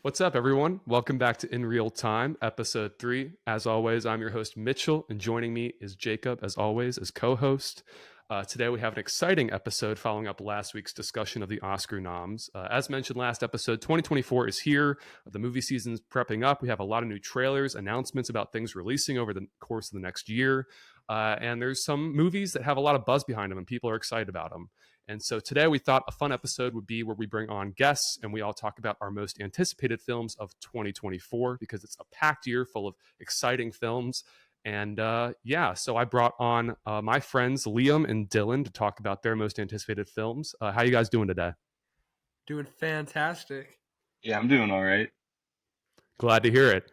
What's up, everyone? Welcome back to In Real Time, episode 3. As always, I'm your host, Mitchell, and joining me is Jacob, as always, as co host. Today, we have an exciting episode following up last week's discussion of the Oscar noms. As mentioned last episode, 2024 is here. The movie season's prepping up. We have a lot of new trailers, announcements about things releasing over the course of the next year. And there's some movies that have a lot of buzz behind them, and people are excited about them. And so today we thought a fun episode would be where we bring on guests and we all talk about our most anticipated films of 2024 because it's a packed year full of exciting films. And so I brought on my friends Liam and Dillon to talk about their most anticipated films. How you guys doing today? Doing fantastic. Yeah, I'm doing all right. Glad to hear it.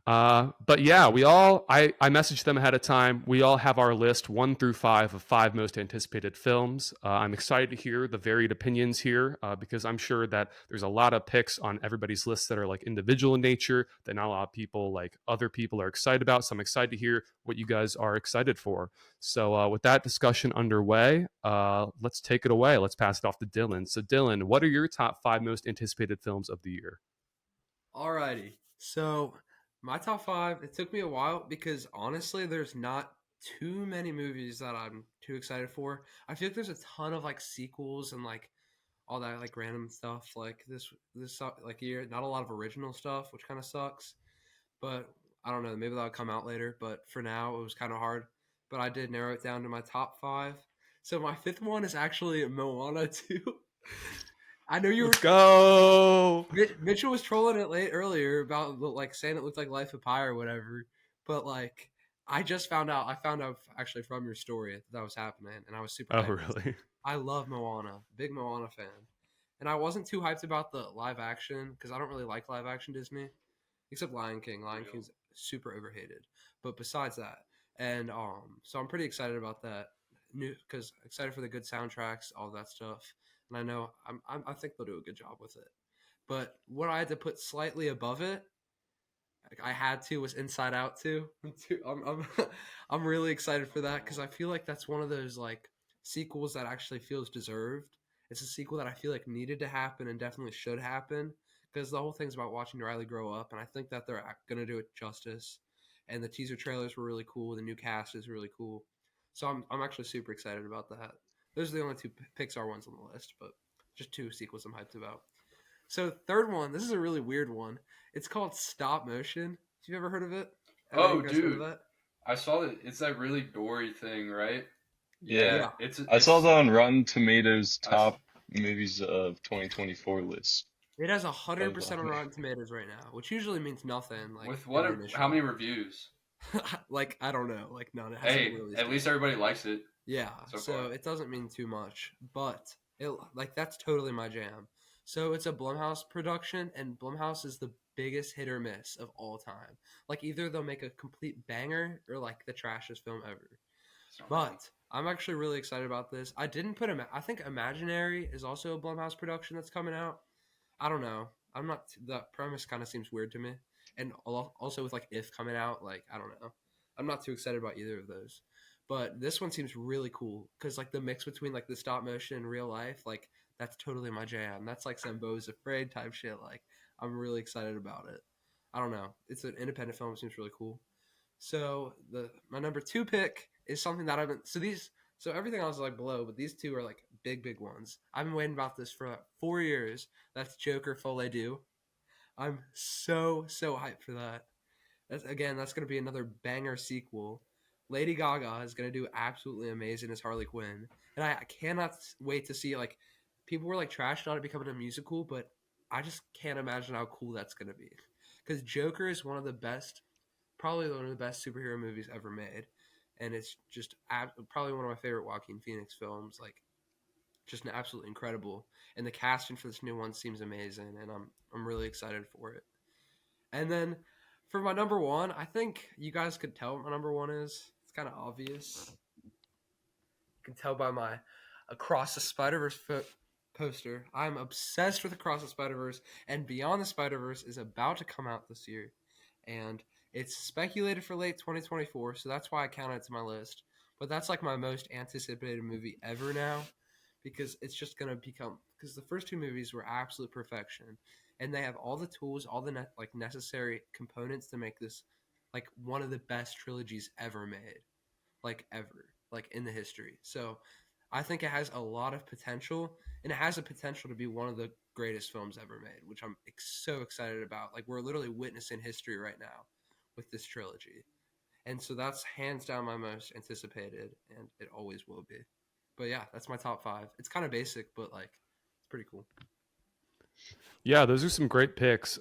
But yeah, I messaged them ahead of time. We all have our list 1 through 5 of 5 most anticipated films. I'm excited to hear the varied opinions here because I'm sure that there's a lot of picks on everybody's lists that are like individual in nature that not a lot of people, like other people, are excited about. So I'm excited to hear what you guys are excited for. So with that discussion underway, let's take it away. Let's pass it off to Dillon. So Dillon, what are your top 5 most anticipated films of the year? Alrighty. So my top 5, it took me a while because honestly, there's not too many movies that I'm too excited for. I feel like there's a ton of like sequels and like all that like random stuff like this like year. Not a lot of original stuff, which kind of sucks. But I don't know. Maybe that'll come out later. But for now, it was kind of hard. But I did narrow it down to my top 5. So my 5th one is actually Moana 2. I know you were. Let's go. Mitchell was trolling it earlier about like saying it looked like Life of Pi or whatever, but like I just found out. I found out actually from your story that was happening, and I was super. Oh, hyped. really? I love Moana, big Moana fan, and I wasn't too hyped about the live action because I don't really like live action Disney, except Lion King. Lion King's super overhated, but besides that, and so I'm pretty excited about that. New because excited for the good soundtracks, all that stuff. And I know I think they'll do a good job with it. But what I had to put slightly above it, like I had to, was Inside Out 2. I'm really excited for that because I feel like that's one of those like sequels that actually feels deserved. It's a sequel that I feel like needed to happen and definitely should happen because the whole thing's about watching Riley grow up, and I think that they're gonna do it justice. And the teaser trailers were really cool. The new cast is really cool, so I'm actually super excited about that. Those are the only 2 Pixar ones on the list, but just 2 sequels I'm hyped about. So third one, this is a really weird one. It's called Stop Motion. Have you ever heard of it? Oh, dude, I saw it. It's that really gory thing, right? Yeah. It's I saw that on Rotten Tomatoes top movies of 2024 list. It has 100% on Rotten Tomatoes right now, which usually means nothing. Like with what? How many reviews? Like I don't know. Like none. It hey, at least everybody likes it. Yeah. So it doesn't mean too much, but that's totally my jam. So it's a Blumhouse production, and Blumhouse is the biggest hit or miss of all time. Like either they'll make a complete banger or like the trashiest film ever. But I'm actually really excited about this. I didn't put I think Imaginary is also a Blumhouse production that's coming out. I don't know. I'm not. The premise kind of seems weird to me, and also with like If coming out, like I don't know. I'm not too excited about either of those. But this one seems really cool because like the mix between like the stop motion and real life, like that's totally my jam. That's like some Beau is Afraid type shit. Like I'm really excited about it. I don't know. It's an independent film. It seems really cool. So my number 2 pick is something that I've been. So everything else is like below, but these 2 are like big ones. I've been waiting about this for like 4 years. That's Joker Folie Deux. I'm so hyped for that. That's going to be another banger sequel. Lady Gaga is going to do absolutely amazing as Harley Quinn. And I cannot wait to see, like, people were, like, trashing on it becoming a musical, but I just can't imagine how cool that's going to be. Because Joker is probably one of the best superhero movies ever made. And it's just probably one of my favorite Joaquin Phoenix films. Like, just absolutely incredible. And the casting for this new one seems amazing, and I'm really excited for it. And then for my number 1, I think you guys could tell what my number 1 is. It's kind of obvious. You can tell by my Across the Spider-Verse poster. I'm obsessed with Across the Spider-Verse, and Beyond the Spider-Verse is about to come out this year. And it's speculated for late 2024, so that's why I count it to my list. But that's like my most anticipated movie ever now, because it's just going to because the first two movies were absolute perfection, and they have all the tools, all the necessary components to make this like one of the best trilogies ever made, like ever, like in the history. So I think it has a lot of potential, and it has a potential to be one of the greatest films ever made, which I'm so excited about. Like we're literally witnessing history right now with this trilogy. And so that's hands down my most anticipated, and it always will be. But yeah, that's my top 5. It's kind of basic, but like it's pretty cool. Yeah, those are some great picks.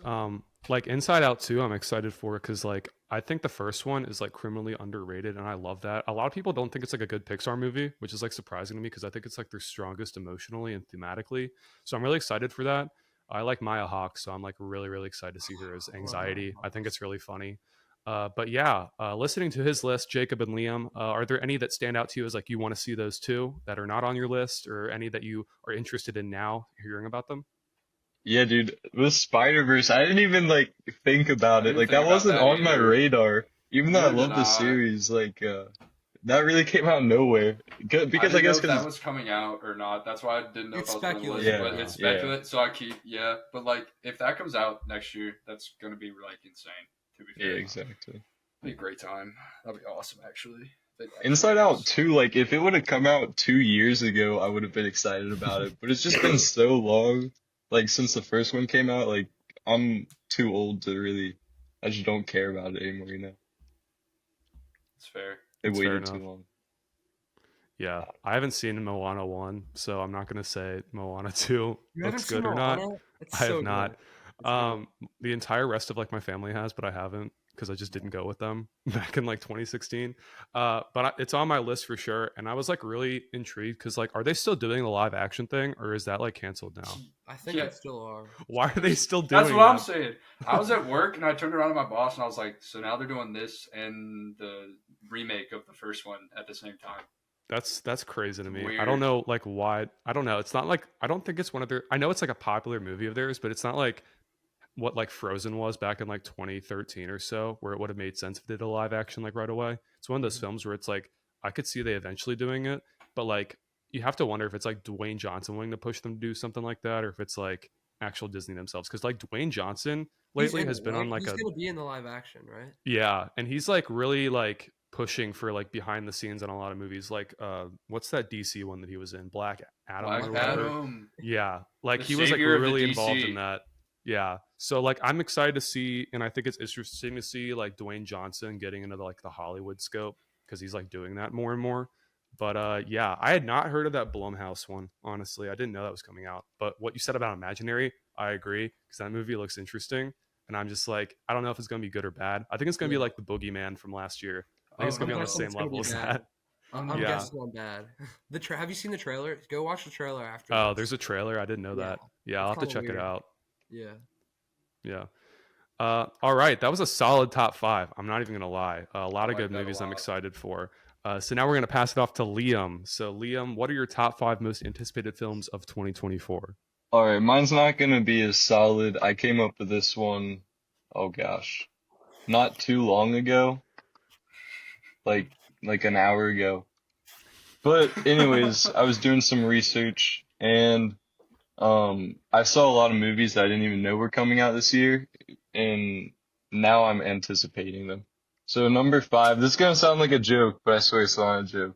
Like Inside Out 2, I'm excited for because like I think the first one is like criminally underrated, and I love that. A lot of people don't think it's like a good Pixar movie, which is like surprising to me because I think it's like their strongest emotionally and thematically. So I'm really excited for that. I like Maya Hawke, so I'm like really, really excited to see her as Anxiety. I think it's really funny. But yeah, listening to his list, Jacob and Liam, are there any that stand out to you as like you want to see those two that are not on your list, or any that you are interested in now hearing about them? Yeah, dude, with Spider-Verse, I didn't even like think about it. didn't Like think that about wasn't that on my either. radar. Even though I Neither love did the I. series, like that really came out of nowhere. Because I I didn't guess know if that because was coming out or not. That's why I didn't know It's if I was going to list. speculated. But it's yeah. speculate, so I keep But like, if that comes out next year, that's going to be like insane. To be fair, exactly. be a great time. That'd be awesome, actually. Inside Out 2, like if it would have come out 2 years ago, I would have been excited about it. But it's just been so long, like since the first one came out. Like I'm too old to really. I just don't care about it anymore. You know, It's fair. they It's fair waited too enough. long. Yeah, I haven't seen Moana 1, so I'm not going to say Moana 2 You haven't looks seen good or not. Moana? It's I so have not. good. It's good. The entire rest of like my family has, but I haven't because I just didn't go with them back in like 2016. It's on my list for sure, and I was like really intrigued because like, are they still doing the live action thing, or is that like canceled now? I think Yeah. they still are. Why are they still doing That's what that? I'm saying. I was at work and I turned around to my boss and I was like, so now they're doing this and the remake of the first one at the same time. That's crazy to me. I Weird. don't know like why. I don't know. It's not like I don't think it's one of their. I know it's like a popular movie of theirs, but it's not like what like Frozen was back in like 2013 or so, where it would have made sense if they did a live action like right away. It's one of those films where it's like I could see they eventually doing it, but like you have to wonder if it's like Dwayne Johnson willing to push them to do something like that, or if it's like actual Disney themselves. Because like Dwayne Johnson lately has been on like he's gonna be in the live action, right? yeah, and he's like really like pushing for like behind the scenes on a lot of movies. Like what's that DC one that he was in? Black Adam Black or whatever. Adam. Yeah, like The he was like savior of the really involved DC. in that. Yeah. So like I'm excited to see, and I think it's interesting to see like Dwayne Johnson getting into like the Hollywood scope because he's like doing that more and more. But yeah, I had not heard of that Blumhouse one, honestly. I didn't know that was coming out. But what you said about Imaginary, I agree, because that movie looks interesting. And I'm just like, I don't know if it's gonna be good or bad. I think it's gonna be like the Boogeyman from last year. I think it's gonna be on the guessing same it's gonna level be as bad. that. I'm Yeah. guessing on bad. Have you seen the trailer? Go watch the trailer after. Oh, this. there's a trailer. I didn't know Yeah. that. Yeah, I'll It's have to kinda check it weird. out. Yeah. Yeah. All right, that was a solid top 5. I'm not even gonna lie. A lot of like good that a movies I'm lot. excited for. So now we're gonna pass it off to Liam. So Liam, what are your top 5 most anticipated films of 2024? All right, mine's not gonna be as solid. I came up with this one, oh gosh, not too long ago, like an hour ago. But anyways, I was doing some research and I saw a lot of movies that I didn't even know were coming out this year, and now I'm anticipating them. So number 5, this is gonna sound like a joke, but I swear it's not a joke.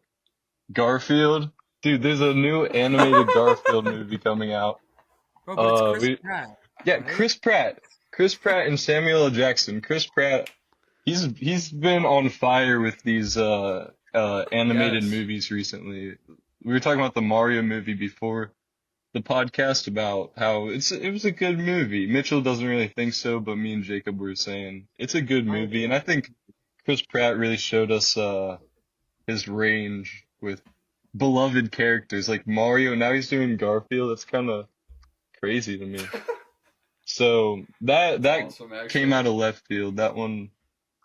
Garfield, dude, there's a new animated Garfield movie coming out. Bro, but it's Chris Pratt. Yeah, right? Chris Pratt and Samuel L. Jackson. Chris Pratt, he's been on fire with these animated Yes. movies recently. We were talking about the Mario movie before the podcast about how it was a good movie. Mitchell doesn't really think so, but me and Jacob were saying it's a good movie, and I think Chris Pratt really showed us his range with beloved characters like Mario. Now he's doing Garfield. That's kind of crazy to me. So that Awesome, actually. came out of left field. That one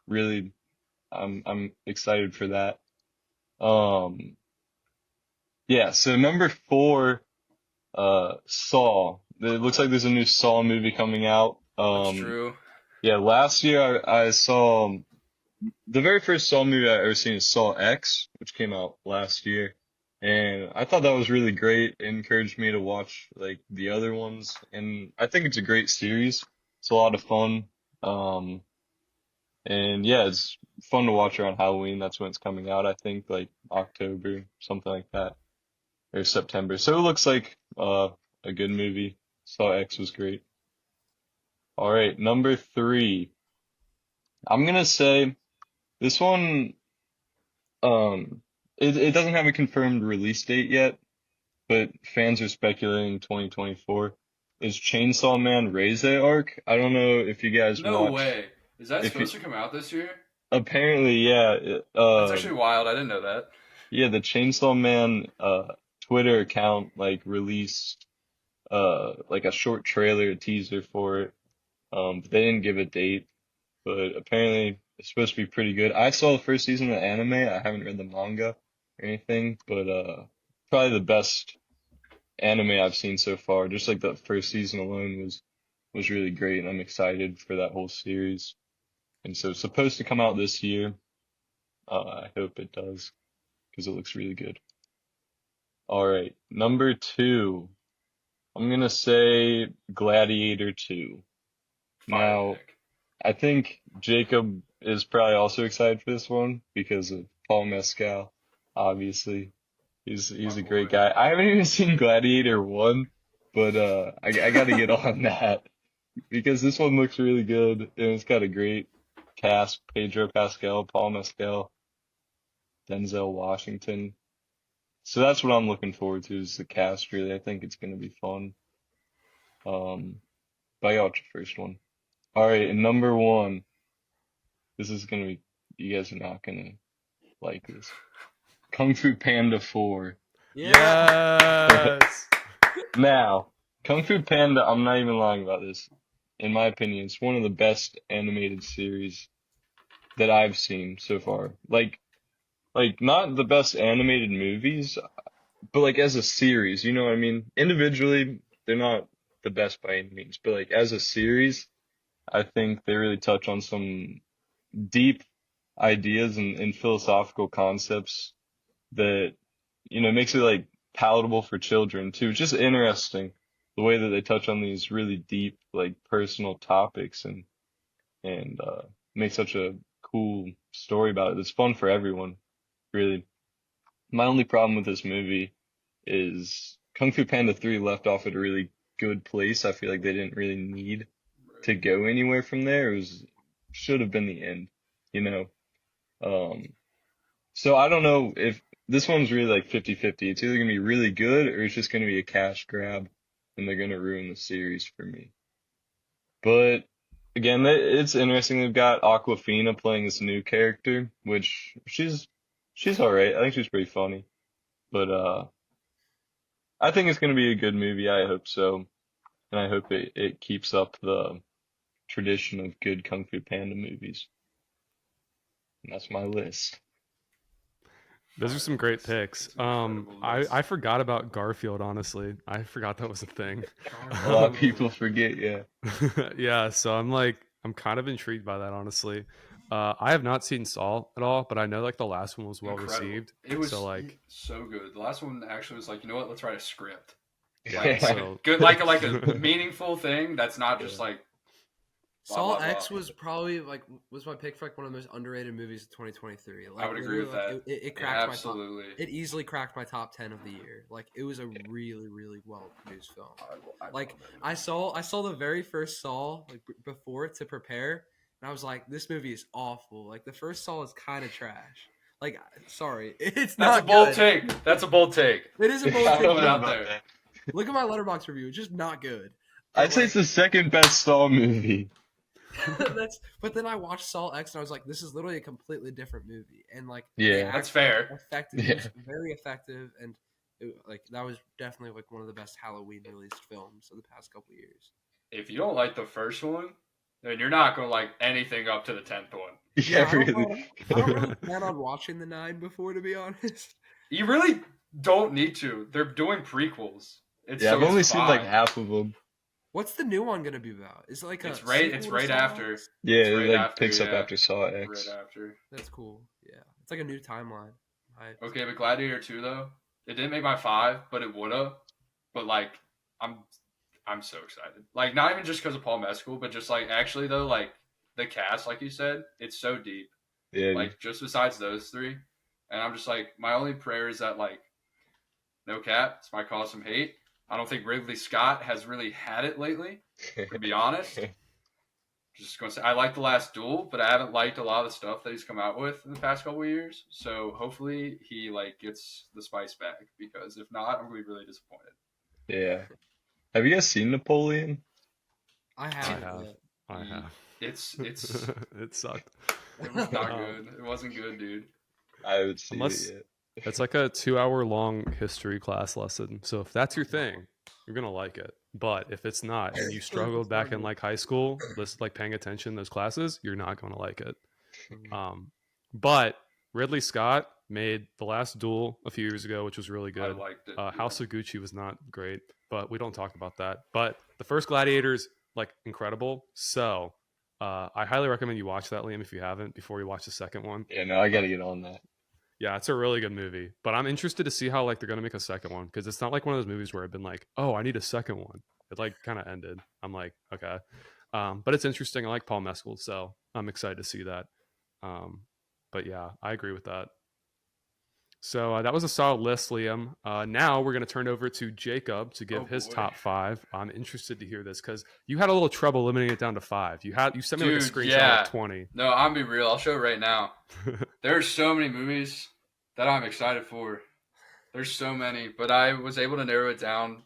really, I'm excited for that. Yeah. So number 4, Saw. It looks like there's a new Saw movie coming out. That's true. Yeah. Last year I saw the very first Saw movie I ever seen is Saw X, which came out last year. And I thought that was really great. It encouraged me to watch like the other ones, and I think it's a great series. It's a lot of fun. Um, and yeah, it's fun to watch around Halloween. That's when it's coming out. I think like October, something like that, or September. So it looks like a good movie. Saw X was great. All right, number three. I'm gonna say this one. It doesn't have a confirmed release date yet, but fans are speculating 2024. Is Chainsaw Man Raise Arc? I don't know if you guys No watched. way. Is that If you supposed to come out this year? apparently, yeah, That's actually wild. I didn't know that. yeah, the Chainsaw Man Twitter account like released like a short trailer, a teaser for it. But they didn't give a date, but apparently it's supposed to be pretty good. I saw the first season of the anime. I haven't read the manga or anything, but probably the best anime I've seen so far. Just like the first season alone was really great, and I'm excited for that whole series. And so it's supposed to come out this year. I hope it does because it looks really good. All right, number two. I'm gonna say Gladiator 2. Fire Now, pick. I think Jacob is probably also excited for this one because of Paul Mescal, obviously. My He's a great boy. guy. I haven't even seen Gladiator 1, but I gotta get on that because this one looks really good and it's got a great cast. Pedro Pascal, Paul Mescal, Denzel Washington. So that's what I'm looking forward to is the cast really. I think it's gonna be fun. But I got the first one. All right, and number one. This is gonna be, you guys are not gonna like this. Kung Fu Panda 4. Yes. Now, Kung Fu Panda, I'm not even lying about this. In my opinion, it's one of the best animated series that I've seen so far. Like not the best animated movies, but like as a series, you know what I mean? Individually, they're not the best by any means, but like as a series, I think they really touch on some deep ideas and philosophical concepts that, makes it like palatable for children too. Just interesting the way that they touch on these really deep, like personal topics and make such a cool story about it. It's fun for everyone, really. My only problem with this movie is Kung Fu Panda 3 left off at a really good place. I feel like they didn't really need to go anywhere from there. It was should have been the end, you know. Um, so I don't know if this one's really like 50-50. It's either gonna be really good or it's just gonna be a cash grab and they're gonna ruin the series for me. But again, it's interesting. They've got Aquafina playing this new character, which she's all right. I think she's pretty funny. But I think it's gonna be a good movie. I hope so, and I hope it keeps up the tradition of good Kung Fu Panda movies. And that's my list. Those are some great picks. I forgot about Garfield, honestly. I forgot that was a thing. A lot of people forget, yeah. Yeah, so I'm kind of intrigued by that, honestly. I have not seen Saw at all, but I know like the last one was well Incredible. received. It was So like, so good. The last one actually was like, you know what? Let's write a script. yeah, Like, so good, like a meaningful thing that's not just like blah, Saw blah, blah. X was probably was my pick for like one of the most underrated movies of 2023. Like, I would agree with literally, that. Like, it Yeah, cracked my absolutely. top. It easily cracked my top 10 of the year. Like it was a really really well produced film. Like I saw the very first Saw like before to prepare, and I was like, this movie is awful. Like the first Saw is kind of trash. Like sorry, it's That's not a bold good. take. That's a bold take. It is a bold I take. don't it know out about there. that. Look at my Letterboxd review. It's just not good. I'd But, say it's the second best Saw movie. but then I watched Saw X and I was like, this is literally a completely different movie. And like Yeah. That's fair. Effective. Yeah. It was very effective and like that was definitely like one of the best Halloween released films of the past couple years. If you don't like the first one, then you're not gonna like anything up to the 10th one. Yeah, I don't really. really plan on watching the 9 before, to be honest. You really don't need to. They're doing prequels. It's Yeah, so I've only it's seen like fine. half of them. What's the new one gonna be about? Is it like It's a right sequel to right Saw after. X? Yeah, It's it right like after, picks up yeah. after Saw X. Right after. That's cool. Yeah, it's like a new timeline. Okay, but Gladiator 2 though, It didn't make my 5, but it woulda. But like, I'm so excited. Like, not even just because of Paul Mescal, but just like actually though, like the cast, like you said, it's so deep. Yeah, Like just besides those three, and I'm just like, my only prayer is that like, no cap, this might cause some hate. I don't think Ridley Scott has really had it lately, to be honest. Just gonna say I like The Last Duel, but I haven't liked a lot of the stuff that he's come out with in the past couple of years. So hopefully he like gets the spice back, because if not, I'm gonna be really disappointed. yeah. Have you guys seen Napoleon? I I haven't have. yet. I have. It's It sucked. it was not Um, good. It wasn't good, dude. I haven't seen Unless it it's like a 2 hour long history class lesson. So if that's your thing, you're gonna like it. But if it's not, and you struggled back in like high school, like paying attention to those classes, you're not gonna like it. But Ridley Scott made The Last Duel a few years ago, which was really I good. liked it. House of Gucci was not great, but we don't talk about that. But the first Gladiator's like incredible. So I highly recommend you watch that, Liam, if you haven't, before you watch the second one. yet. Yeah, no, I gotta get on that. Yeah, it's a really good movie. But I'm interested to see how like they're gonna make a second one, because it's not like one of those movies where I've been like, oh, I need a second one. It like kind of ended. I'm like, okay. But it's interesting. I like Paul Mescal, so I'm excited to see that. But yeah, I agree with that. So that was a solid list, Liam. Now we're going to turn over to Jacob to give Oh, his boy. top 5. I'm interested to hear this because you had a little trouble limiting it down to 5. You sent me like a Dude, screenshot yeah. of 20. No, I'm be real. I'll show it right now. There's so many movies that I'm excited for. There's so many, but I was able to narrow it down.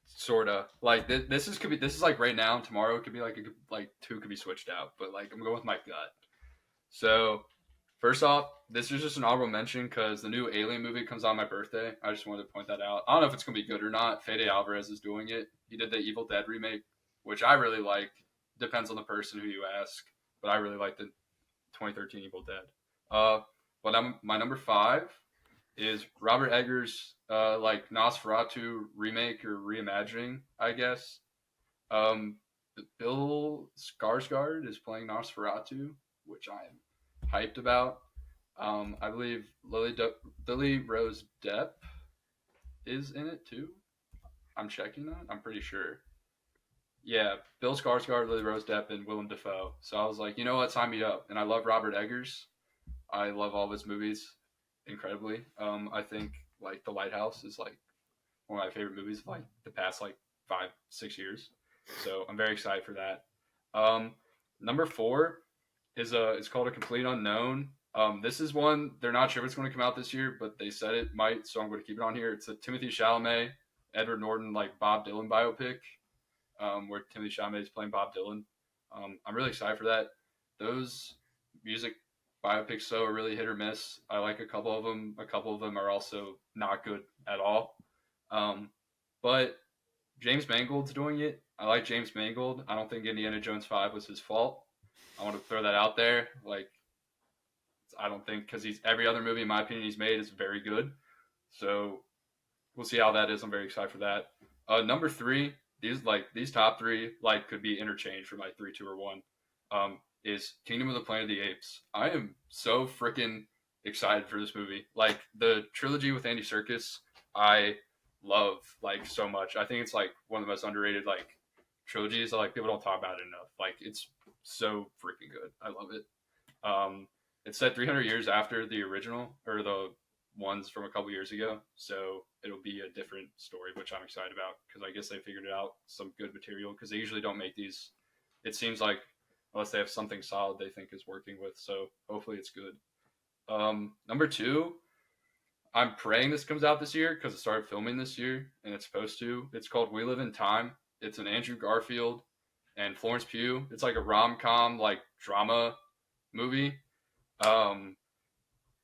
Sorta. Like this is like right now. Tomorrow it could be like 2 could be switched out, but like I'm going with my gut. So first off, this is just an honorable mention because the new Alien movie comes out on my birthday. I just wanted to point that out. I don't know if it's gonna be good or not. Fede Alvarez is doing it. He did the Evil Dead remake, which I really like. Depends on the person who you ask, but I really like the 2013 Evil Dead. But my number 5 is Robert Eggers' like Nosferatu remake or reimagining, I guess. Bill Skarsgård is playing Nosferatu, which I am hyped about. I believe Lily Rose Depp is in it too. I'm checking that. I'm pretty sure. Yeah, Bill Skarsgård, Lily Rose Depp, and Willem Dafoe. So I was like, you know what, sign me up. And I love Robert Eggers. I love all of his movies incredibly. I think like The Lighthouse is like one of my favorite movies of like the past like 5-6 years. So I'm very excited for that. Number 4 is it's called A Complete Unknown. This is one they're not sure if it's going to come out this year, but they said it might, so I'm going to keep it on here. It's a Timothy Chalamet, Edward Norton like Bob Dylan biopic, where Timothy Chalamet is playing Bob Dylan. I'm really excited for that. Those music biopics though are really hit or miss. I like a couple of them. A couple of them are also not good at all. But James Mangold's doing it. I like James Mangold. I don't think Indiana Jones 5 was his fault. I want to throw that out there. Like, I don't think, because every other movie in my opinion he's made is very good. So we'll see how that is. I'm very excited for that. Number 3, these top 3 like could be interchanged for my 3, 2, or 1. Is Kingdom of the Planet of the Apes. I am so freaking excited for this movie. Like the trilogy with Andy Serkis, I love like so much. I think it's like one of the most underrated like trilogies that like people don't talk about it enough. Like it's so freaking good. I love it. It's set 300 years after the original or the ones from a couple years ago, so it'll be a different story, which I'm excited about because I guess they figured it out some good material because they usually don't make these. It seems like unless they have something solid they think is working with. So hopefully it's good. Number 2, I'm praying this comes out this year because it started filming this year and it's supposed to. It's called We Live in Time. It's an Andrew Garfield and Florence Pugh. It's like a rom-com like drama movie.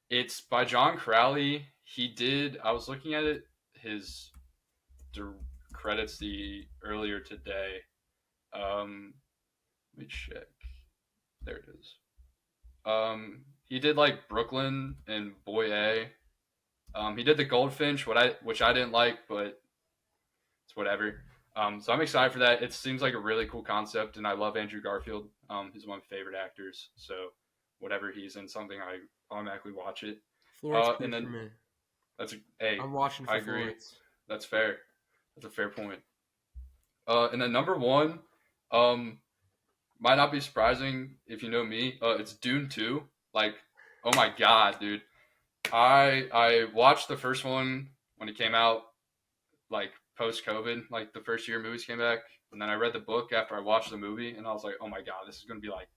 It's by John Crowley. I was looking at it, his credits earlier today. Let me check. There it is. He did like Brooklyn and Boy A. He did The Goldfinch, which I didn't like, but it's whatever. So I'm excited for that. It seems like a really cool concept, and I love Andrew Garfield. He's one of my favorite actors. So whatever he's in something, I automatically watch it. Florence Pugh and then for me. I'm watching for I agree. Florence. That's fair. That's a fair point. And then number one, might not be surprising if you know me. It's Dune 2. Like, oh my god, dude. I watched the first one when it came out, like post COVID, like the first year movies came back, and then I read the book after I watched the movie, and I was like, oh my god, this is gonna be like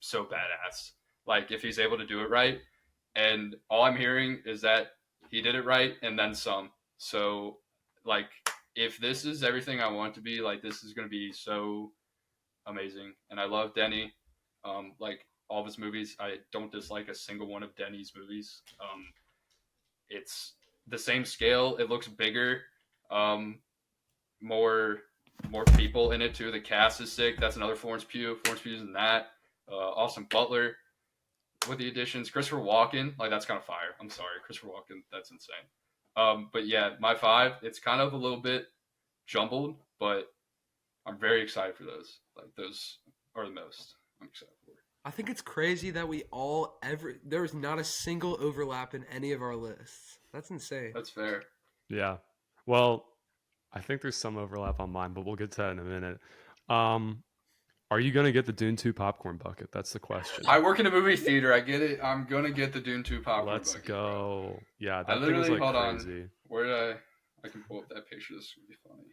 so badass. Like if he's able to do it right, and all I'm hearing is that he did it right and then some. So like if this is everything I want it to be, like this is gonna be so amazing. And I love Denny. Like all of his movies, I don't dislike a single one of Denny's movies. It's the same scale. It looks bigger. More people in it too. The cast is sick. That's another Florence Pugh. Florence Pugh's in that. Austin Butler with the additions. Christopher Walken, like that's kind of fire. I'm sorry, Christopher Walken, that's insane. But yeah, my 5. It's kind of a little bit jumbled, but I'm very excited for those. Like those are the most I'm excited for. I think it's crazy that there's not a single overlap in any of our lists. That's insane. That's fair. Yeah. Well, I think there's some overlap on mine, but we'll get to that in a minute. Are you going to get the Dune 2 popcorn bucket? That's the question. I work in a movie theater. I get it. I'm going to get the Dune 2 popcorn Let's bucket, go. Bro. Yeah, I that thing is literally, like hold crazy. on. Where did I can pull up that picture. This is going to be funny.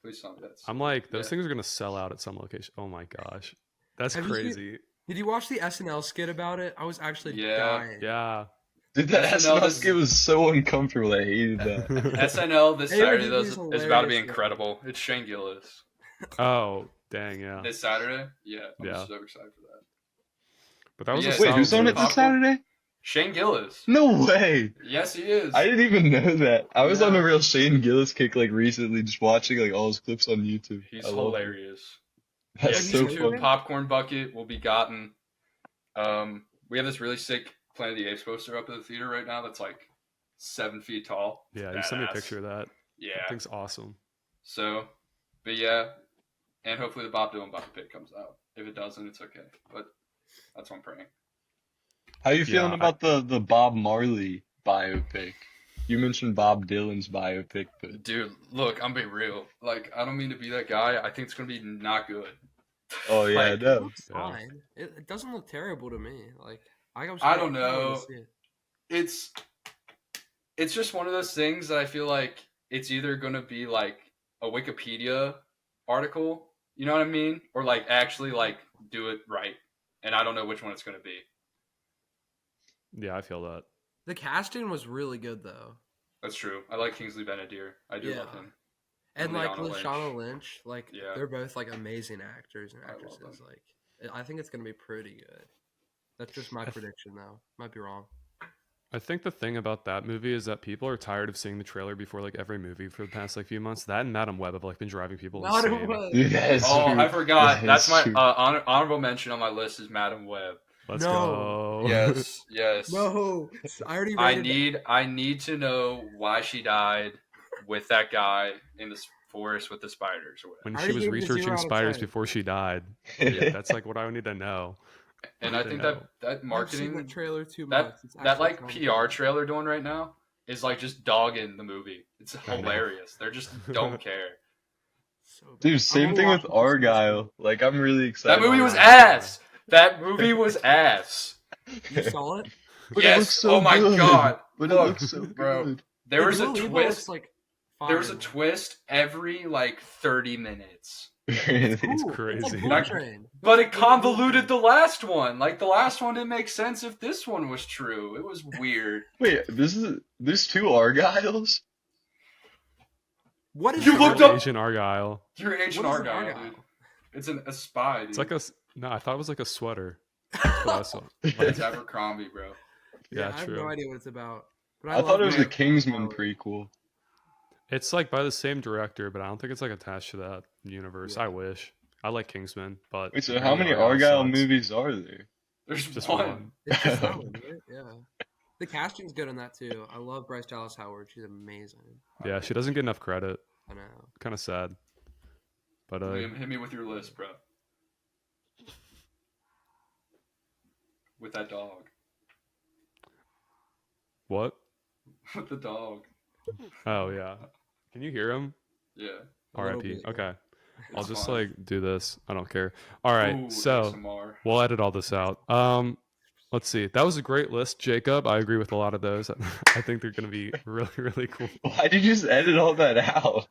Please tell me that's... I'm like, those things are going to sell out at some location. Oh my gosh. That's crazy. Did you watch the SNL skit about it? I was actually dying. Yeah. Dude, that SNL skit was so uncomfortable. I hated that. SNL this Saturday is is about to be incredible. It's Shane Gillis. Oh, dang, yeah. This Saturday? Yeah. I'm so excited for that. But that was Yeah, a Wait, who's solid on it movie. this Saturday? Shane Gillis. No way. Yes, he is. I didn't even know that. I was Yeah. on a real Shane Gillis kick like recently, just watching like all his clips on YouTube. He's I love him. hilarious. That's Yeah, so he's funny. Popcorn bucket will be gotten. We have this really sick Planet of the Apes poster up at the theater right now that's like 7 feet tall. Yeah, you sent me a Badass. picture of that. Yeah. That thing's awesome. So, but yeah, and hopefully the Bob Dylan biopic comes out. If it doesn't, it's okay. But that's what I'm praying. How you feeling Yeah, about the Bob Marley biopic? You mentioned Bob Dylan's biopic, but Dude, look, I'm being real. Like, I don't mean to be that guy. I think it's gonna be not good. oh yeah, Like, no. It looks Yeah. fine. It doesn't look terrible to me. Like I don't know. excited to see it. It's just one of those things that I feel like it's either gonna be like a Wikipedia article, you know what I mean, or like actually like do it right. And I don't know which one it's gonna be. Yeah, I feel that. The casting was really good though. That's true. I like Kingsley Ben-Adir. I do love him. And like Lyanna Lashana Lynch, like Yeah. they're both like amazing actors and I love actresses. them. Like I think it's gonna be pretty good. That's just my prediction though. Might be wrong. I think the thing about that movie is that people are tired of seeing the trailer before like every movie for the past like few months. That and Madam Web have like been driving people insane. Dude, that is Oh, true. I forgot. That That's is my true. honorable mention on my list is Madam Web. Let's No. go. Yes, yes. No, I already read I need to know why she died with that guy in the forest with the spiders or whatever. When I she already was gave it a 0 researching out of spiders 10. before she died. Yeah, that's like what I would need to know. And I I need think to that know. that I've seen marketing the trailer too much. that It's that actually like fun. PR trailer doing right now is like just dogging the movie. It's I know. hilarious. They're just don't care. So bad. Dude, I'm same gonna thing watch with it this Argyle. Like, I'm really excited. That movie about was Argyle. ass. That movie was ass. weekend. You saw it? But it Yes. looks so Oh my good. god. But Look, it looks so bro. good. There was a Dua Lipa twist. looks like There was a fire. twist every like 30 minutes. Really. It's Ooh, crazy. It's like Bullet Like- Train. But it convoluted the last one. Like the last one didn't make sense if this one was true. It was weird. Wait, there's 2 Argyles? What is You your- looked up- Agent Argyle. You're Agent What is an Argyle, Argyle? dude. It's a spy, dude. It's like no, I thought it was like a sweater. That's what I saw. It's Abercrombie, bro. Yeah, I have true. no idea what it's about. But I love thought it was a Mark Kingsman Howard. prequel. It's like by the same director, but I don't think it's like attached to that universe. Yeah. I wish. I like Kingsman, but Wait, so how many apparently Argyle sucks. movies are there? There's Just one. one. It's just that one, right? Yeah. The casting's good in that too. I love Bryce Dallas Howard. She's amazing. Yeah, she doesn't get enough credit. I know. Kind of sad. But Liam, hit me with your list, bro. With that dog. what? with the dog. Oh yeah. Can you hear him? Yeah. A little R.I.P. bit. Okay. I'll It's just fine. like do this. I don't care. All right. Ooh, So ASMR. we'll edit all this out. Let's see. That was a great list, Jacob. I agree with a lot of those. I think they're going to be really, really cool. Why did you just edit all that out?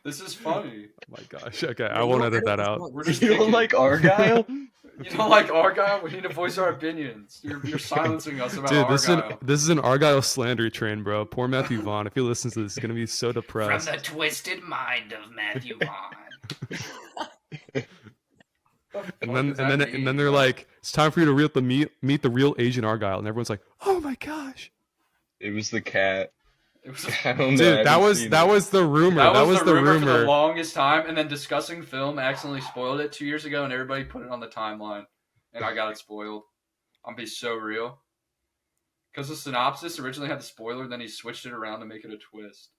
This is funny. Oh my gosh. Okay, I You won't don't edit that this out. one. We're just You don't thinking. like Argyle? You don't like Argyle? We need to voice our opinions. You're silencing us about Dude, Argyle. this is an Argyle slander train, bro. Poor Matthew Vaughn. If he listens to this, he's going to be so From depressed. the twisted mind of Matthew Vaughn. And then they're like, it's time for you to meet the real Asian Argyle, and everyone's like, oh my gosh, It was the cat. It was, I don't know. I dude, that haven't was seen that it. was the rumor. that was the rumor for the rumor. longest time, and then discussing film accidentally spoiled it 2 years ago, and everybody put it on the timeline, and I got it spoiled. I'm be so real. Because the synopsis originally had the spoiler, then he switched it around to make it a twist.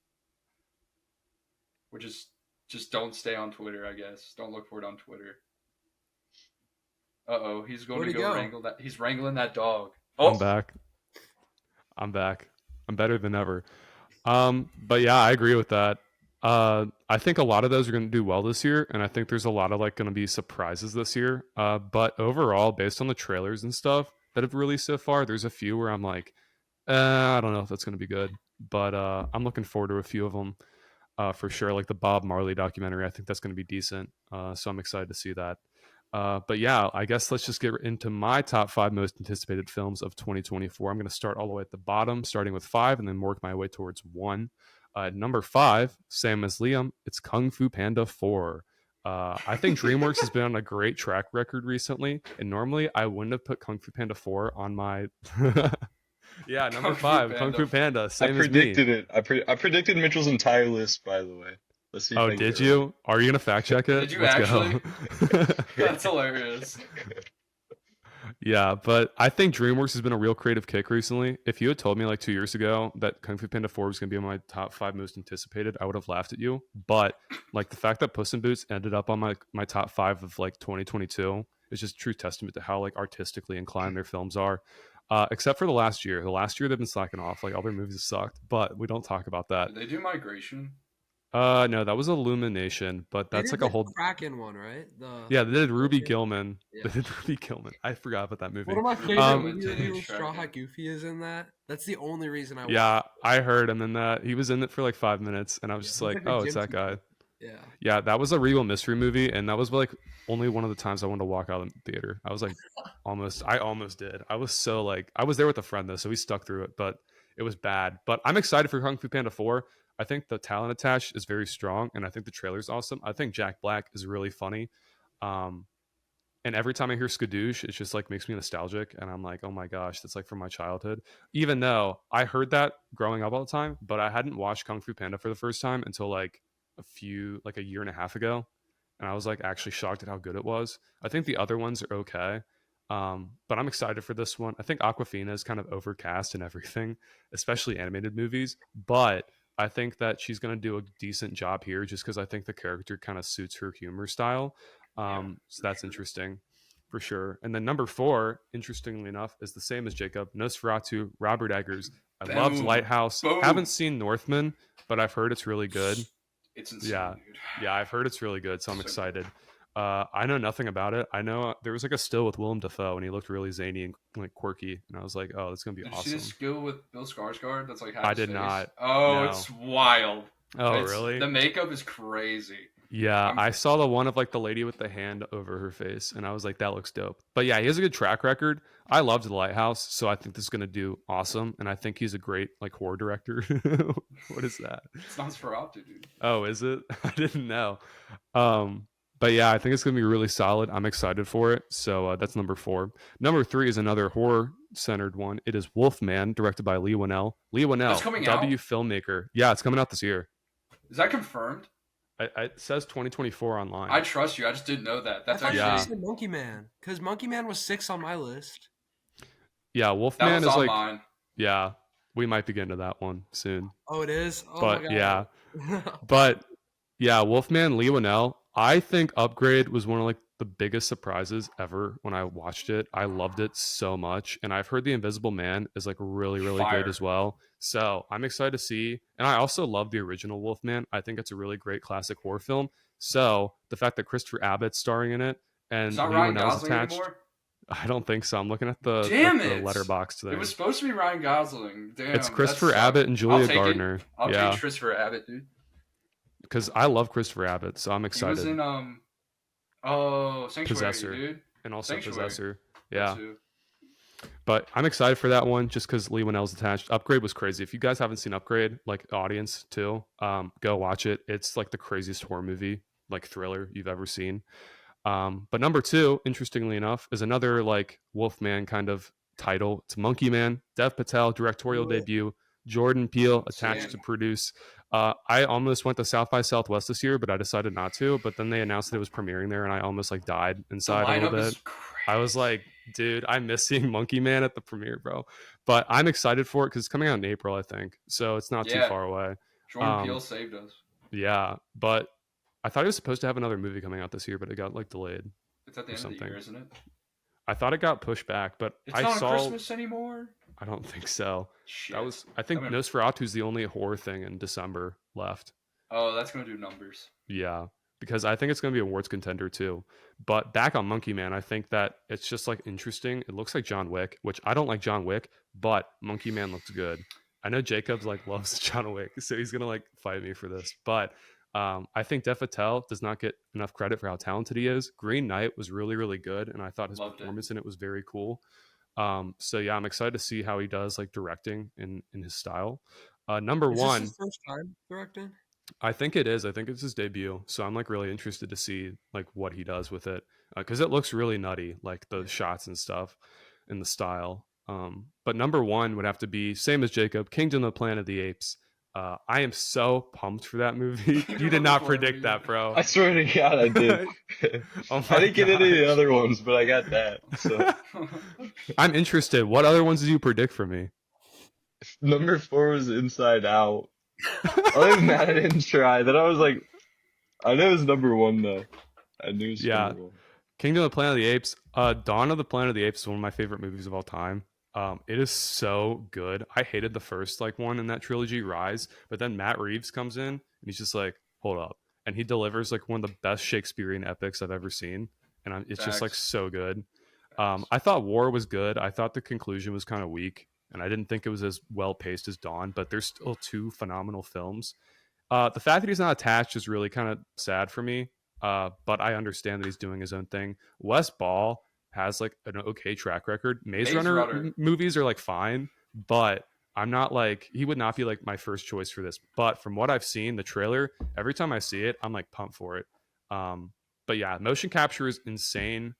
Which is just don't stay on Twitter, I guess. Don't look for it on Twitter. Uh-oh, he's going Where'd to he go go? wrangle that. He's wrangling that dog. I'm back. I'm better than ever. But yeah, I agree with that. I think a lot of those are going to do well this year, and I think there's a lot of like going to be surprises this year. But overall, based on the trailers and stuff that have released so far, there's a few where I'm like, I don't know if that's going to be good. But I'm looking forward to a few of them for sure. Like the Bob Marley documentary, I think that's going to be decent. So I'm excited to see that. But yeah, I guess let's just get into my top 5 most anticipated films of 2024. I'm going to start all the way at the bottom, starting with 5, and then work my way towards 1. Number 5, same as Liam, it's Kung Fu Panda 4. I think DreamWorks has been on a great track record recently, and normally I wouldn't have put Kung Fu Panda 4 on my... Yeah, number Kung Fu 5, Panda. Kung Fu Panda, I same as me. predicted it. I predicted Mitchell's entire list, by the way. Let's see if Oh, I get did it you? Are you going to fact check it? Did you Let's actually? go. That's hilarious. Yeah, but I think DreamWorks has been a real creative kick recently. If you had told me like 2 years ago that Kung Fu Panda 4 was going to be on my top 5 most anticipated, I would have laughed at you. But like the fact that Puss in Boots ended up on my top 5 of like 2022 is just true testament to how like artistically inclined their films are. Except for the last year. The last year they've been slacking off. Like all their movies sucked, but we don't talk about that. Did they do Migration? No, that was Illumination, but They that's did like a the whole. Kraken one, right? Yeah, they did Ruby Okay. Gilman. Yeah. They did Ruby Gilman. I forgot about that movie. One of my favorite Um, movies Teenage was Straw Kraken. Hat Goofy is in that. That's the only reason I Yeah, watched I heard him in that. He was in it for like 5 minutes, and I was Yeah, just he's like, like a "Oh, it's gym that guy." teacher. it. Yeah. Yeah, that was a real mystery movie, and that was like only one of the times I wanted to walk out of the theater. I was like, I almost did. I was so like, I was there with a friend though, so we stuck through it, but it was bad. But I'm excited for Kung Fu Panda 4. I think the talent attached is very strong, and I think the trailer's awesome. I think Jack Black is really funny. And every time I hear Skadoosh, it just like makes me nostalgic, and I'm like, oh my gosh, that's like from my childhood. Even though I heard that growing up all the time, but I hadn't watched Kung Fu Panda for the first time until like a year and a half ago, and I was like actually shocked at how good it was. I think the other ones are okay, but I'm excited for this one. I think Aquafina is kind of overcast in everything, especially animated movies, but I think that she's going to do a decent job here just because I think the character kind of suits her humor style. So that's interesting for sure. And then number 4, interestingly enough, is the same as Jacob, Nosferatu, Robert Eggers. I loved Boom. Lighthouse. Boom. Haven't seen Northman, but I've heard it's really good. It's insane, Yeah. dude. Yeah, I've heard it's really good, so I'm So excited. I know nothing about it. I know there was like a still with Willem Dafoe, and he looked really zany and like quirky, and I was like, "Oh, that's gonna be Did you see awesome." the skill with Bill Skarsgård? That's like half I his did face? not. Oh, No. it's wild. Oh, It's- really? The makeup is crazy. Yeah, I'm- I saw the one of like the lady with the hand over her face, and I was like, "That looks dope." But yeah, he has a good track record. I loved The Lighthouse, so I think this is gonna do awesome, and I think he's a great like horror director. What is that? It's Nosferatu, dude. Oh, is it? I didn't know. But yeah, I think it's gonna be really solid. I'm excited for it. So that's number 4. Number 3 is another horror-centered one. It is Wolfman, directed by Lee Winnell. Lee Winnell, That's coming W filmmaker. Yeah, it's coming out this year. Is that confirmed? It says 2024 online. I trust you. I just didn't know that. That's I thought actually you said Monkey Man, because Monkey Man was 6 on my list. Yeah, that Wolfman was is on like mine. yeah, we might be getting to that one soon. Oh, it is. Oh But my yeah, god. but yeah, Wolfman, Lee Winnell. I think Upgrade was one of like the biggest surprises ever when I watched it. I loved it so much, and I've heard The Invisible Man is like really, really Fire. good as well. So I'm excited to see. And I also love the original Wolfman. I think it's a really great classic horror film. So the fact that Christopher Abbott's starring in it and It's not Lee Ryan Winnell's Gosling attached, anymore? I don't think so. I'm looking at the Damn the it! Letterboxd thing. It was supposed to be Ryan Gosling. Damn, It's that Christopher sucks. Abbott and Julia I'll take Gardner. It. I'll Yeah, take Christopher Abbott, dude. because I love Christopher Abbott, so I'm He excited. was in Sanctuary, Possessor. dude. And also Sanctuary. Possessor. That Yeah. too. But I'm excited for that one just because Lee Winnell's attached. Upgrade was crazy. If you guys haven't seen Upgrade, like audience too, go watch it. It's like the craziest horror movie, like thriller you've ever seen. But number 2, interestingly enough, is another like Wolfman kind of title. It's Monkey Man, Dev Patel, directorial debut, Jordan Peele attached to produce. I almost went to South by Southwest this year, but I decided not to. But then they announced that it was premiering there, and I almost like died The inside a little lineup bit. is crazy. I was like, dude, I miss seeing Monkey Man at the premiere, bro. But I'm excited for it because it's coming out in April, I think. So it's not too Yeah. far away. Jordan Peele saved us. Yeah, but I thought he was supposed to have another movie coming out this year, but it got like delayed. It's at the end of something. the year, isn't it? I thought it got pushed back, but It's I not saw. on Christmas anymore. I don't think so. Shit. That was. I think I'm gonna- Nosferatu's the only horror thing in December left. Oh, that's gonna do numbers. Yeah, because I think it's going to be awards contender too. But back on Monkey Man, I think that it's just like interesting. It looks like John Wick, which I don't like John Wick, but Monkey Man looks good. I know Jacobs like loves John Wick, so he's gonna like fight me for this. But I think Dev Patel does not get enough credit for how talented he is. Green Knight was really, really good, and I thought his Loved it. performance in it was very cool. So yeah, I'm excited to see how he does like directing in his style. Number Is one, this his first time directing? I think it is. I think it's his debut. So I'm like really interested to see like what he does with it because it looks really nutty, like the shots and stuff and the style. But number 1 would have to be same as Jacob, Kingdom of the Planet of the Apes. I am so pumped for that movie. You did not predict that, bro. I swear to God, I did. Oh I my didn't get any of the gosh. other ones, but I got that. So I'm interested. What other ones did you predict for me? number 4 was Inside Out. Other than that, I didn't try. Then I was like, I know it was number 1 though. I knew it was Yeah. number 1. Kingdom of the Planet of the Apes. Dawn of the Planet of the Apes is one of my favorite movies of all time. It is so good. I hated the first like one in that trilogy, Rise, but then Matt Reeves comes in and he's just like, hold up, and he delivers like one of the best Shakespearean epics I've ever seen, and it's just like Facts. so good. I thought War was good. I thought the conclusion was kind of weak, and I didn't think it was as well paced as Dawn. But there's still 2 phenomenal films. The fact that he's not attached is really kind of sad for me. But I understand that he's doing his own thing. Wes Ball has like an okay track record. Maze Runner movies are like fine, but I'm not like, he would not be like my first choice for this. But from what I've seen, the trailer, every time I see it, I'm like pumped for it. But yeah, motion capture is insane.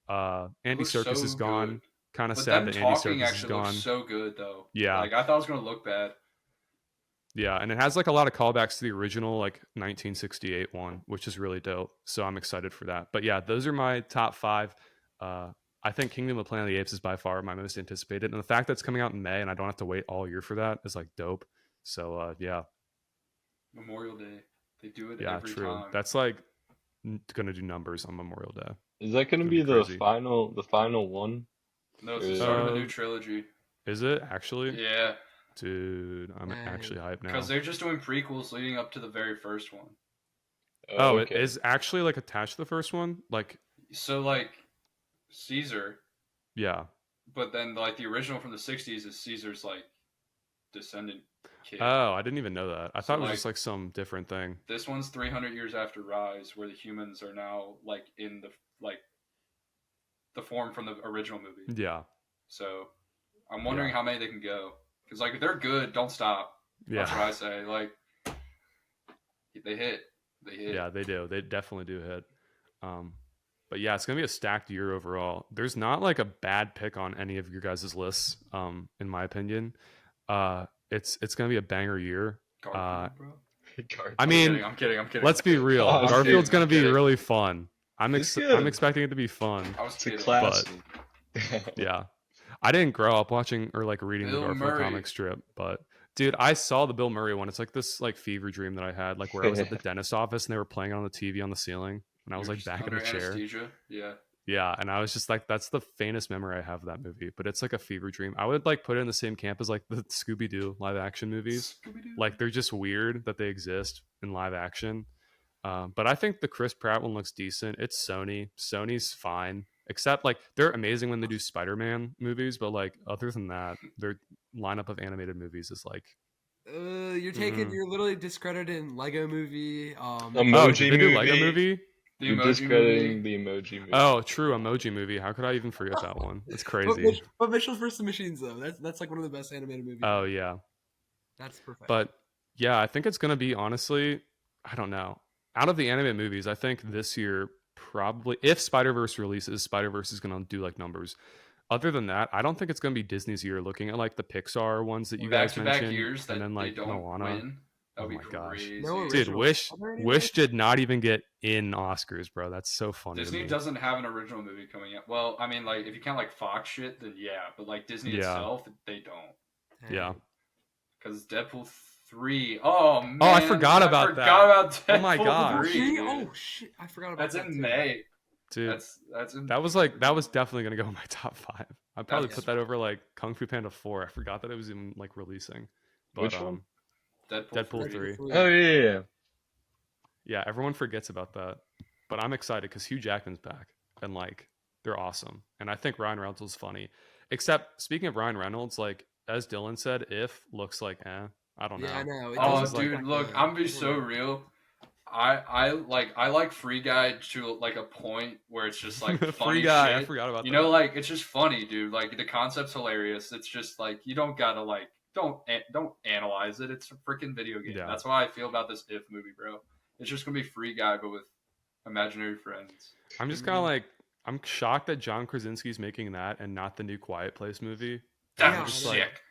Andy Looks Serkis so is gone. good. Kind of But sad them that Andy talking Serkis is actually gone. looks so good though. Yeah. Like I thought it was gonna look bad. Yeah, and it has like a lot of callbacks to the original like 1968 one, which is really dope. So I'm excited for that. But yeah, those are my top 5. I think Kingdom of the Planet of the Apes is by far my most anticipated, and the fact that it's coming out in May and I don't have to wait all year for that is like dope. So yeah, Memorial Day. They do it yeah, every true. time. That's like gonna do numbers on Memorial Day. Is that gonna Gonna be be the crazy. final one? No, it's the start of a Uh, new trilogy. Is it actually? Yeah. Dude, I'm actually hyped now. Because they're just doing prequels leading up to the very first one. Oh, okay. it is actually like attached to the first one? Like, So like Caesar, yeah. but then like the original from the 60s is Caesar's like descendant kid. Oh, I didn't even know that. I So, thought it was like- just like some different thing. This one's 300 years after Rise, where the humans are now like in the form from the original movie. Yeah. So I'm wondering how many they can go. Because like if they're good, don't stop. That's what Yeah. I say. Like they hit. They hit. Yeah, they do. They definitely do hit. But yeah, it's gonna be a stacked year overall. There's not like a bad pick on any of your guys' lists, in my opinion. It's gonna be a banger year. Garfield, bro. I mean, I'm kidding. let's be real. Oh, I'm Garfield's kidding, gonna I'm be kidding. really fun. I'm It's good. expecting it to be fun. I was It's a kidding. classic. Yeah. I didn't grow up watching or like reading the Bill Garfield Murray. comic strip, but dude, I saw the Bill Murray one. It's like this like fever dream that I had, like where I was at the dentist office and they were playing it on the TV on the ceiling. when I was You're like just back in under the chair. anesthesia. Yeah. Yeah, and I was just like, that's the faintest memory I have of that movie. But it's like a fever dream. I would like put it in the same camp as like the Scooby Doo live action movies. Scooby-Doo. Like they're just weird that they exist in live action. But I think the Chris Pratt one looks decent. It's Sony. Sony's fine, except like they're amazing when they do Spider-Man movies. But like other than that, their lineup of animated movies is like, You're literally discrediting Lego Movie. oh, Emoji did they do Lego movie. Movie? The You're Emoji discrediting Movie. the Emoji movie. Oh, true, Emoji Movie. How could I even forget that one? That's crazy. But Mitchell vs. the Machines though, that's like one of the best animated movies. Oh yeah, That's perfect. but yeah, I think it's gonna be honestly, I don't know. Out of the animated movies, I think this year probably, if Spider-Verse releases, Spider-Verse is gonna do like numbers. Other than that, I don't think it's gonna be Disney's year. Looking at like the Pixar ones that you guys Back-to-back mentioned, years that and then like they don't Moana. win. That Oh would my be gosh. crazy. No Dude, original. Wish Are there any Wish originals? did not even get in Oscars, bro. That's so funny. Disney to me. doesn't have an original movie coming out. Well, I mean, like if you count like Fox shit, then yeah. But like Disney Yeah. itself, they don't. Dang. Yeah. Because Deadpool 3. Oh man. I forgot about that. About Deadpool Oh my gosh. 3, Three? dude. Oh shit! I forgot about That's that. in too. May. Dude, That's in. that was definitely gonna go in my top 5. I'd probably That's- put that over like Kung Fu Panda 4. I forgot that it was even like releasing. But Which one? Deadpool 3. Oh yeah. Yeah, everyone forgets about that. But I'm excited because Hugh Jackman's back and like they're awesome. And I think Ryan Reynolds is funny. Except speaking of Ryan Reynolds, like as Dylan said, if looks like I don't know. Yeah, I know. It Oh, doesn't dude, like look, the- I'm gonna be so real. I like Free Guy to like a point where it's just like funny Free Guy, I shit. forgot about You that. know, like it's just funny, dude. Like the concept's hilarious. It's just like you don't gotta like don't analyze it. It's a freaking video game. Yeah. That's how I feel about this If movie, bro. It's just gonna be Free Guy but with imaginary friends. I'm just kind of like I'm shocked that John Krasinski's making that and not the new Quiet Place movie. That Yeah, looks I know. sick.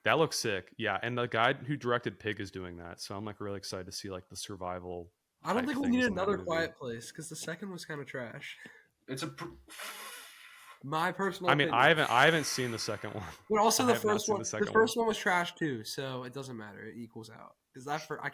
That looks sick. Yeah, and the guy who directed Pig is doing that. So I'm like really excited to see like the survival. I don't type think we things need in that another movie. Quiet Place because the second was kind of trash. It's a My personal. I mean, opinion. I haven't seen the second one. But also I the have not first seen one. the The second first one was trash too, so it doesn't matter. It equals out because I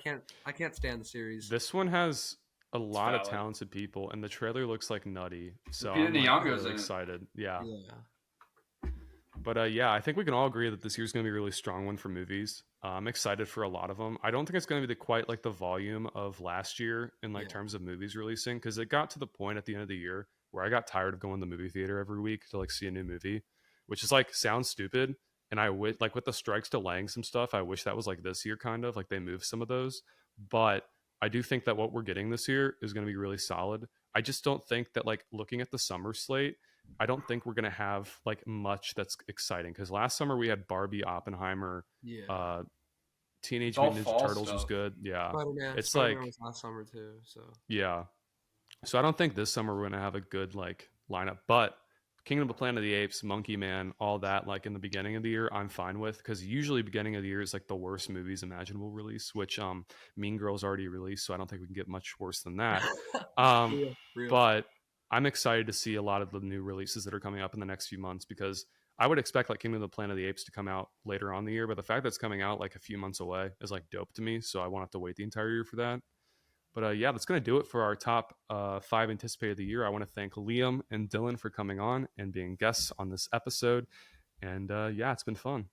can't stand the series. This one has a lot of valid. talented people, and the trailer looks like nutty. So Lupita I'm like, Nyong'o's really in it. excited. Yeah. Yeah. But yeah, I think we can all agree that this year's going to be a really strong one for movies. I'm excited for a lot of them. I don't think it's going to be quite like the volume of last year in like Yeah. terms of movies releasing, because it got to the point at the end of the year where I got tired of going to the movie theater every week to like see a new movie, which is like sounds stupid. And I wish like with the strikes delaying some stuff, I wish that was like this year kind of like they moved some of those. But I do think that what we're getting this year is going to be really solid. I just don't think that like looking at the summer slate, I don't think we're going to have like much that's exciting, because last summer we had Barbie, Oppenheimer, Yeah. Teenage It's all Mutant Ninja fall Turtles was stuff. good. Yeah. Spider-Man. it's Spider-Man like- was last summer too. So Yeah. So I don't think this summer we're going to have a good like lineup, but Kingdom of the Planet of the Apes, Monkey Man, all that like in the beginning of the year, I'm fine with, because usually beginning of the year is like the worst movies imaginable release, which Mean Girls already released, so I don't think we can get much worse than that. real. But I'm excited to see a lot of the new releases that are coming up in the next few months, because I would expect like Kingdom of the Planet of the Apes to come out later on in the year, but the fact that it's coming out like a few months away is like dope to me, so I won't have to wait the entire year for that. But yeah, that's going to do it for our top 5 anticipated of the year. I want to thank Liam and Dylan for coming on and being guests on this episode. And yeah, it's been fun.